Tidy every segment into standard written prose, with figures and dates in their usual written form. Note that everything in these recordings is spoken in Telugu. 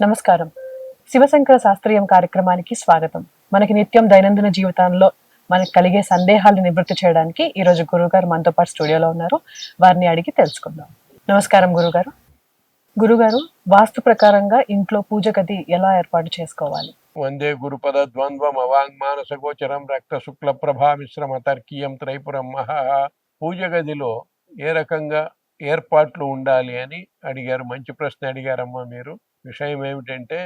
నమస్కారం. శివశంకర శాస్త్రీయం కార్యక్రమానికి స్వాగతం. మనకి నిత్యం దైనందిన జీవితంలో మనకు కలిగే సందేహాలను నివృత్తి చేయడానికి ఈరోజు గురుగారు మనతో పాటు స్టూడియోలో ఉన్నారు. వారిని అడిగి తెలుసుకుందాం. నమస్కారం గురుగారు. గురుగారు, వాస్తు ప్రకారంగా ఇంట్లో పూజ గది ఎలా ఏర్పాటు చేసుకోవాలి? వందే గురుపద ద్వంద్వం అవాంగ్మానస గోచరం రక్త శుక్ల ప్రభా మిశ్రమ తర్కీయం త్రైపురం మహా. పూజ గదిలో ఏ రకంగా ఏర్పాట్లు ఉండాలి అని అడిగారు. మంచి ప్రశ్న అడిగారమ్మా మీరు. విషయం ఏమిటంటే,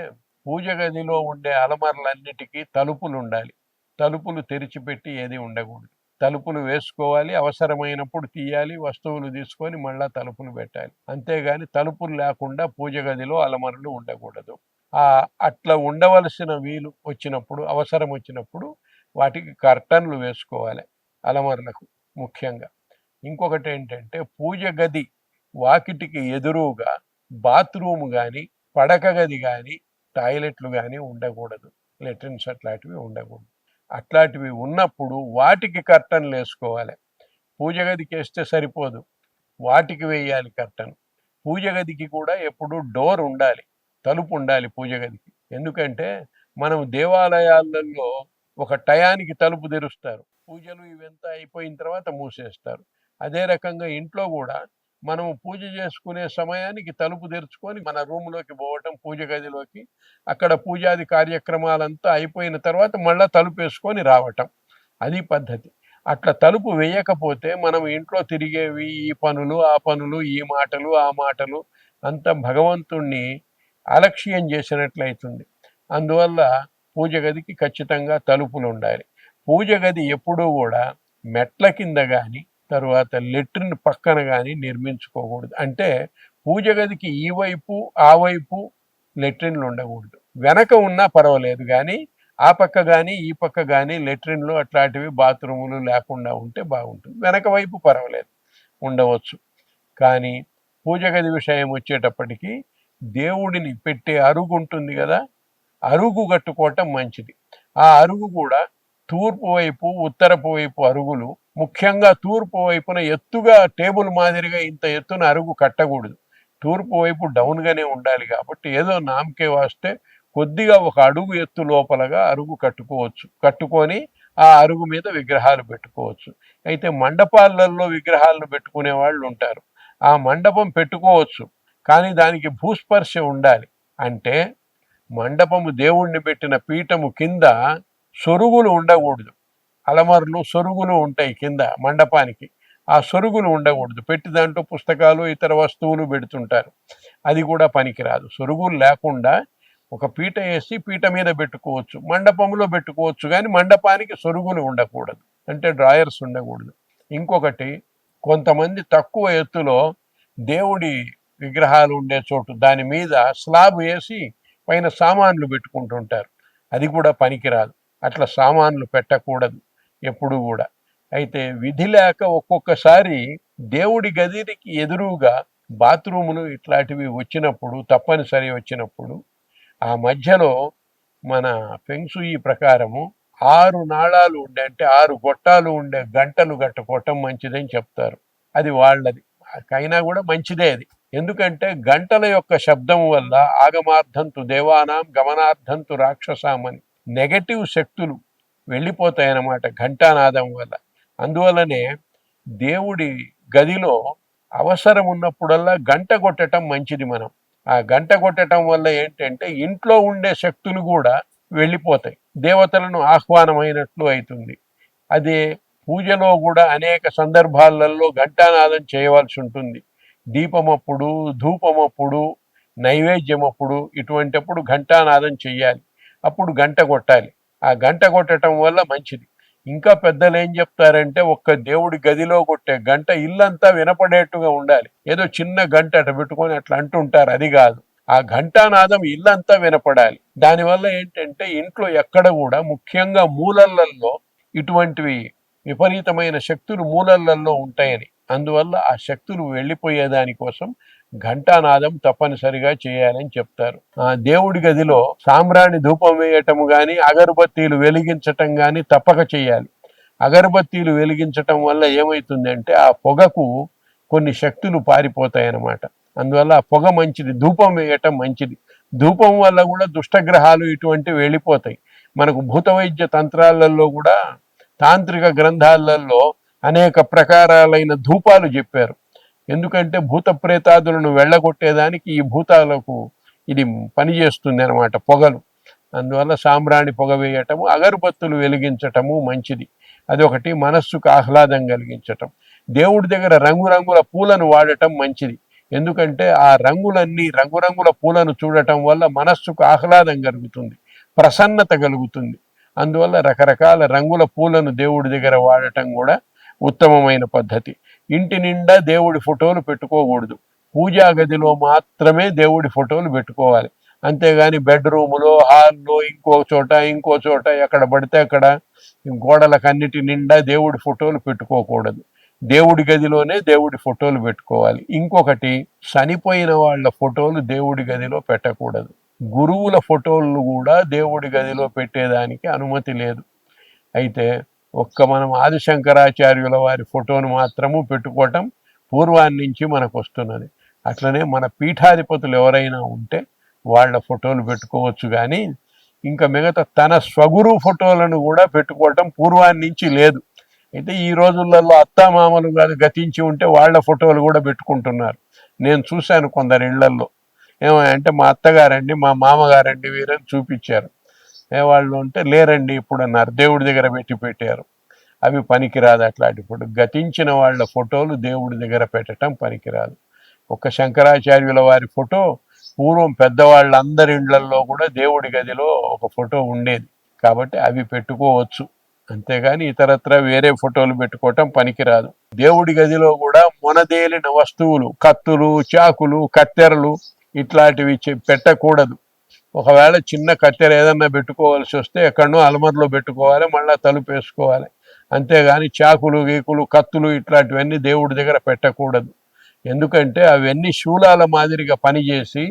పూజ గదిలో ఉండే అలమరలన్నిటికీ తలుపులు ఉండాలి. తలుపులు తెరిచిపెట్టి ఏది ఉండకూడదు. తలుపులు వేసుకోవాలి, అవసరమైనప్పుడు తీయాలి, వస్తువులు తీసుకొని మళ్ళా తలుపులు పెట్టాలి. అంతేగాని తలుపులు లేకుండా పూజ గదిలో అలమరలు ఉండకూడదు. అట్లా ఉండవలసిన వీలు వచ్చినప్పుడు, అవసరం వచ్చినప్పుడు వాటికి కర్టన్లు వేసుకోవాలి అలమరలకు ముఖ్యంగా. ఇంకొకటి ఏంటంటే, పూజ గది వాకిటికి ఎదురుగా బాత్రూమ్ కానీ, పడక గది కానీ, టాయిలెట్లు కానీ ఉండకూడదు. లెట్రిన్స్ అట్లాంటివి ఉండకూడదు. అట్లాంటివి ఉన్నప్పుడు వాటికి కర్టన్లు వేసుకోవాలి. పూజ గదికి వేస్తే సరిపోదు, వాటికి వేయాలి కర్టన్. పూజ గదికి కూడా ఎప్పుడు డోర్ ఉండాలి, తలుపు ఉండాలి పూజ గదికి. ఎందుకంటే మనం దేవాలయాలలో ఒక టయానికి తలుపు తెరుస్తారు, పూజలు ఇవంతా అయిపోయిన తర్వాత మూసేస్తారు. అదే రకంగా ఇంట్లో కూడా మనము పూజ చేసుకునే సమయానికి తలుపు తెరుచుకొని మన రూమ్లోకి పోవటం, పూజ గదిలోకి, అక్కడ పూజాది కార్యక్రమాలంతా అయిపోయిన తర్వాత మళ్ళీ తలుపు వేసుకొని రావటం, అది పద్ధతి. అట్లా తలుపు వేయకపోతే మనం ఇంట్లో తిరిగేవి ఈ పనులు ఆ పనులు, ఈ మాటలు ఆ మాటలు, అంత భగవంతుణ్ణి అలక్ష్యం చేసినట్లయితుంది. అందువల్ల పూజ గదికి ఖచ్చితంగా తలుపులు ఉండాలి. పూజ గది ఎప్పుడూ కూడా మెట్ల కింద కానీ, తరువాత లెట్రిన్ పక్కన కానీ నిర్మించుకోకూడదు. అంటే పూజ గదికి ఈ వైపు ఆ వైపు లెట్రిన్లు ఉండకూడదు. వెనక ఉన్నా పర్వాలేదు, కానీ ఆ పక్క కానీ ఈ పక్క కానీ లెట్రిన్లు అట్లాంటివి బాత్రూములు లేకుండా ఉంటే బాగుంటుంది. వెనక వైపు పర్వాలేదు, ఉండవచ్చు. కానీ పూజ గది విషయం వచ్చేటప్పటికి దేవుడిని పెట్టే అరుగు ఉంటుంది కదా, అరుగు కట్టుకోవటం మంచిది. ఆ అరుగు కూడా తూర్పు వైపు ఉత్తరపు వైపు అరుగులు, ముఖ్యంగా తూర్పు వైపున ఎత్తుగా టేబుల్ మాదిరిగా ఇంత ఎత్తున అరుగు కట్టకూడదు. తూర్పు వైపు డౌన్గానే ఉండాలి. కాబట్టి ఏదో నామకే వాస్తే కొద్దిగా ఒక అడుగు ఎత్తు లోపలగా అరుగు కట్టుకోవచ్చు. కట్టుకొని ఆ అరుగు మీద విగ్రహాలు పెట్టుకోవచ్చు. అయితే మండపాలలో విగ్రహాలను పెట్టుకునే వాళ్ళు ఉంటారు. ఆ మండపం పెట్టుకోవచ్చు, కానీ దానికి భూస్పర్శ ఉండాలి. అంటే మండపము దేవుణ్ణి పెట్టిన పీఠము కింద సొరుగులు ఉండకూడదు. అలమరలు సొరుగులు ఉంటాయి కింద మండపానికి, ఆ సొరుగులు ఉండకూడదు. పెట్టి దాంట్లో పుస్తకాలు ఇతర వస్తువులు పెడుతుంటారు, అది కూడా పనికిరాదు. సొరుగులు లేకుండా ఒక పీట వేసి పీట మీద పెట్టుకోవచ్చు, మండపంలో పెట్టుకోవచ్చు, కానీ మండపానికి సొరుగులు ఉండకూడదు. అంటే డ్రాయర్స్ ఉండకూడదు. ఇంకొకటి, కొంతమంది తక్కువ ఎత్తులో దేవుడి విగ్రహాలు ఉండే చోటు దాని మీద స్లాబ్ వేసి పైన సామాన్లు పెట్టుకుంటుంటారు, అది కూడా పనికిరాదు. అట్లా సామాన్లు పెట్టకూడదు ఎప్పుడు కూడా. అయితే విధి లేక ఒక్కొక్కసారి దేవుడి గదికి ఎదురుగా బాత్రూములు ఇట్లాంటివి వచ్చినప్పుడు, తప్పనిసరి వచ్చినప్పుడు, ఆ మధ్యలో మన ఫెంగ్షుయి ప్రకారము 6 నాళాలు ఉండే, అంటే 6 గొట్టాలు ఉండే గంటలు కట్టుకోవటం మంచిదని చెప్తారు. అది వాళ్ళది, అయినా కూడా మంచిదే అది. ఎందుకంటే గంటల యొక్క శబ్దం వల్ల ఆగమార్థంతు దేవానాం గమనార్థంతు రాక్షసాం అని నెగటివ్ శక్తులు వెళ్ళిపోతాయన్నమాట ఘంటానాదం వల్ల. అందువల్లనే దేవుడి గదిలో అవసరం ఉన్నప్పుడల్లా గంట కొట్టడం మంచిది. మనం ఆ గంట కొట్టడం వల్ల ఏంటంటే ఇంట్లో ఉండే శక్తులు కూడా వెళ్ళిపోతాయి, దేవతలను ఆహ్వానమైనట్లు అవుతుంది. అదే పూజలో కూడా అనేక సందర్భాలలో ఘంటానాదం చేయవలసి ఉంటుంది. దీపమప్పుడు, ధూపమప్పుడు, నైవేద్యమప్పుడు, ఇటువంటిప్పుడు ఘంటానాదం చెయ్యాలి. అప్పుడు గంట కొట్టాలి. ఆ గంట కొట్టడం వల్ల మంచిది. ఇంకా పెద్దలు ఏం చెప్తారంటే, ఒక్క దేవుడి గదిలో కొట్టే గంట ఇల్లంతా వినపడేట్టుగా ఉండాలి. ఏదో చిన్న గంట అట పెట్టుకొని అట్లా అంటుంటారు, అది కాదు. ఆ ఘంటానాదం ఇల్లంతా వినపడాలి. దానివల్ల ఏంటంటే ఇంట్లో ఎక్కడ కూడా, ముఖ్యంగా మూలలలో ఇటువంటివి విపరీతమైన శక్తులు మూలలలో ఉంటాయని, అందువల్ల ఆ శక్తులు వెళ్ళిపోయేదానికోసం ఘంటానాదం తప్పనిసరిగా చేయాలని చెప్తారు. ఆ దేవుడి గదిలో సాంబ్రాణి ధూపం వేయటం కానీ, అగరబత్తీలు వెలిగించటం కానీ తప్పక చేయాలి. అగరబత్తీలు వెలిగించటం వల్ల ఏమవుతుందంటే ఆ పొగకు కొన్ని శక్తులు పారిపోతాయి అన్నమాట. అందువల్ల ఆ పొగ మంచిది, ధూపం వేయటం మంచిది. ధూపం వల్ల కూడా దుష్టగ్రహాలు ఇటువంటివి వెళ్ళిపోతాయి. మనకు భూత వైద్య తంత్రాలలో కూడా తాంత్రిక గ్రంథాలలో అనేక ప్రకారాలైన ధూపాలు చెప్పారు. ఎందుకంటే భూత ప్రేతాదులను వెళ్ళగొట్టేదానికి ఈ భూతాలకు ఇది పనిచేస్తుంది అన్నమాట, పొగలు. అందువల్ల సాంబ్రాణి పొగ వేయటము, అగరబత్తులు వెలిగించటము మంచిది. అదొకటి. మనస్సుకు ఆహ్లాదం కలిగించటం. దేవుడి దగ్గర రంగురంగుల పూలను వాడటం మంచిది. ఎందుకంటే ఆ రంగులన్నీ, రంగురంగుల పూలను చూడటం వల్ల మనస్సుకు ఆహ్లాదం కలుగుతుంది, ప్రసన్నత కలుగుతుంది. అందువల్ల రకరకాల రంగుల పూలను దేవుడి దగ్గర వాడటం కూడా ఉత్తమమైన పద్ధతి. ఇంటి నిండా దేవుడి ఫోటోలు పెట్టుకోకూడదు. పూజా గదిలో మాత్రమే దేవుడి ఫోటోలు పెట్టుకోవాలి. అంతేగాని బెడ్రూములో, హాల్లో, ఇంకో చోట ఎక్కడ పడితే అక్కడ గోడలకన్నిటి నిండా దేవుడి ఫోటోలు పెట్టుకోకూడదు. దేవుడి గదిలోనే దేవుడి ఫోటోలు పెట్టుకోవాలి. ఇంకొకటి, చనిపోయిన వాళ్ళ ఫోటోలు దేవుడి గదిలో పెట్టకూడదు. గురువుల ఫోటోలు కూడా దేవుడి గదిలో పెట్టేదానికి అనుమతి లేదు. అయితే మనం ఆదిశంకరాచార్యుల వారి ఫోటోను మాత్రము పెట్టుకోవటం పూర్వాన్నించి మనకు వస్తున్నది. అట్లనే మన పీఠాధిపతులు ఎవరైనా ఉంటే వాళ్ళ ఫోటోలు పెట్టుకోవచ్చు. కానీ ఇంకా మిగతా తన స్వగురు ఫోటోలను కూడా పెట్టుకోవటం పూర్వాన్నించి లేదు. అయితే ఈ రోజులలో అత్తామామలు గతించి ఉంటే వాళ్ళ ఫోటోలు కూడా పెట్టుకుంటున్నారు. నేను చూశాను కొందరి ఇళ్లల్లో. ఏమంటే మా అత్తగారండి, మా మామగారండి వీరని చూపించారు. వాళ్ళు ఉంటే లేరండి ఇప్పుడు అన్నారు, దేవుడి దగ్గర పెట్టారు. అవి పనికిరాదు. అట్లాంటి ఫోటో, గతించిన వాళ్ళ ఫోటోలు దేవుడి దగ్గర పెట్టడం పనికిరాదు. ఒక శంకరాచార్యుల వారి ఫోటో పూర్వం పెద్దవాళ్ళందరి ఇళ్లల్లో కూడా దేవుడి గదిలో ఒక ఫోటో ఉండేది. కాబట్టి అవి పెట్టుకోవచ్చు. అంతేగాని ఇతరత్ర వేరే ఫోటోలు పెట్టుకోవటం పనికిరాదు. దేవుడి గదిలో కూడా మొనదేలిన వస్తువులు, కత్తులు, చాకులు, కత్తెరలు ఇట్లాంటివి పెట్టకూడదు. ఒకవేళ చిన్న కత్తెర ఏదన్నా పెట్టుకోవాల్సి వస్తే ఎక్కడనో అలమరలో పెట్టుకోవాలి, మళ్ళీ తలుపు వేసుకోవాలి. అంతేగాని చాకులు, గీకులు, కత్తులు ఇట్లాంటివన్నీ దేవుడి దగ్గర పెట్టకూడదు. ఎందుకంటే అవన్నీ శూలాల మాదిరిగా పనిచేసి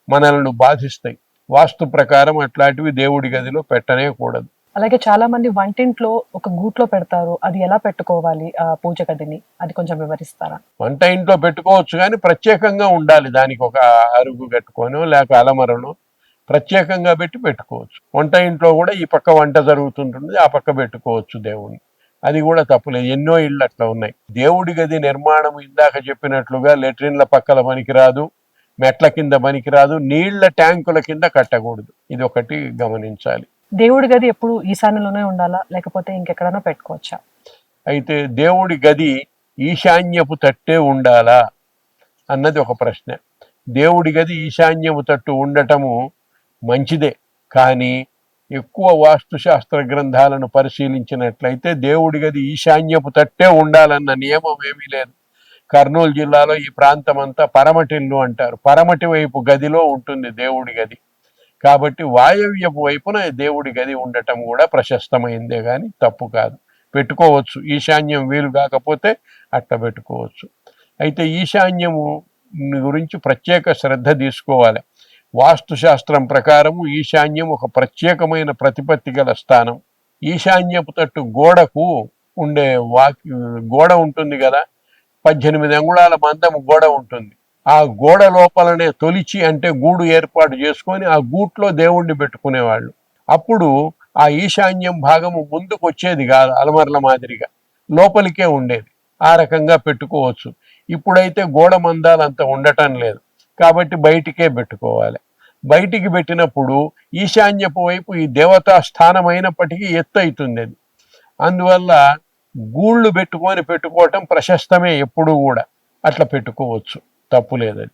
మనల్ని బాధిస్తాయి. వాస్తు ప్రకారం అట్లాంటివి దేవుడి గదిలో పెట్టనే కూడదు. అలాగే చాలా మంది వంటింట్లో ఒక గూట్లో పెడతారు, అది ఎలా పెట్టుకోవాలి ఆ పూజ గదిని, అది కొంచెం వివరిస్తారా? వంట ఇంట్లో పెట్టుకోవచ్చు, కానీ ప్రత్యేకంగా ఉండాలి. దానికి ఒక అరుగు కట్టుకోనో లేక అలమరనో ప్రత్యేకంగా పెట్టుకోవచ్చు. వంట ఇంట్లో కూడా ఈ పక్క వంట జరుగుతుంటుంది, ఆ పక్క పెట్టుకోవచ్చు దేవుణ్ణి. అది కూడా తప్పులేదు. ఎన్నో ఇళ్ళు అట్లా ఉన్నాయి. దేవుడి గది నిర్మాణం ఇందాక చెప్పినట్లుగా లెట్రిన్ల పక్కల పనికిరాదు, మెట్ల కింద పనికిరాదు, నీళ్ల ట్యాంకుల కింద కట్టకూడదు. ఇది ఒకటి గమనించాలి. దేవుడి గది ఎప్పుడు ఈశాన్యంలోనే ఉండాలా, లేకపోతే ఇంకెక్కడైనా పెట్టుకోవచ్చా? అయితే దేవుడి గది ఈశాన్యపు తట్టే ఉండాలా అన్నది ఒక ప్రశ్న. దేవుడి గది ఈశాన్యపు తట్టు ఉండటము మంచిదే. కానీ ఎక్కువ వాస్తుశాస్త్ర గ్రంథాలను పరిశీలించినట్లయితే దేవుడి గది ఈశాన్యపు తట్టే ఉండాలన్న నియమం ఏమీ లేదు. కర్నూలు జిల్లాలో ఈ ప్రాంతం అంతా పరమటిల్లు అంటారు. పరమటి వైపు గదిలో ఉంటుంది దేవుడి గది. కాబట్టి వాయవ్యపు వైపున దేవుడి గది ఉండటం కూడా ప్రశస్తమైందే కానీ తప్పు కాదు. పెట్టుకోవచ్చు. ఈశాన్యం వీలు కాకపోతే అట్లా పెట్టుకోవచ్చు. అయితే ఈశాన్యము గురించి ప్రత్యేక శ్రద్ధ తీసుకోవాలి. వాస్తుశాస్త్రం ప్రకారము ఈశాన్యం ఒక ప్రత్యేకమైన ప్రతిపత్తి గల స్థానం. ఈశాన్యపు తట్టు గోడకు ఉండే గోడ ఉంటుంది కదా, 18 అంగుళాల మందము గోడ ఉంటుంది. ఆ గోడ లోపలనే తొలిచి, అంటే గూడు ఏర్పాటు చేసుకొని ఆ గూట్లో దేవుణ్ణి పెట్టుకునేవాళ్ళు. అప్పుడు ఆ ఈశాన్యం భాగము ముందుకు వచ్చేది కాదు, అలమర్ల మాదిరిగా లోపలికే ఉండేది. ఆ రకంగా పెట్టుకోవచ్చు. ఇప్పుడైతే గోడ మందాలు అంత ఉండటం లేదు, కాబట్టి బయటికే పెట్టుకోవాలి. బయటికి పెట్టినప్పుడు ఈశాన్యపు వైపు ఈ దేవతా స్థానం అయినప్పటికీ ఎత్తు అవుతుంది అది. అందువల్ల గూళ్ళు పెట్టుకోవటం ప్రశస్తమే. ఎప్పుడు కూడా అట్లా పెట్టుకోవచ్చు, తప్పు లేదది.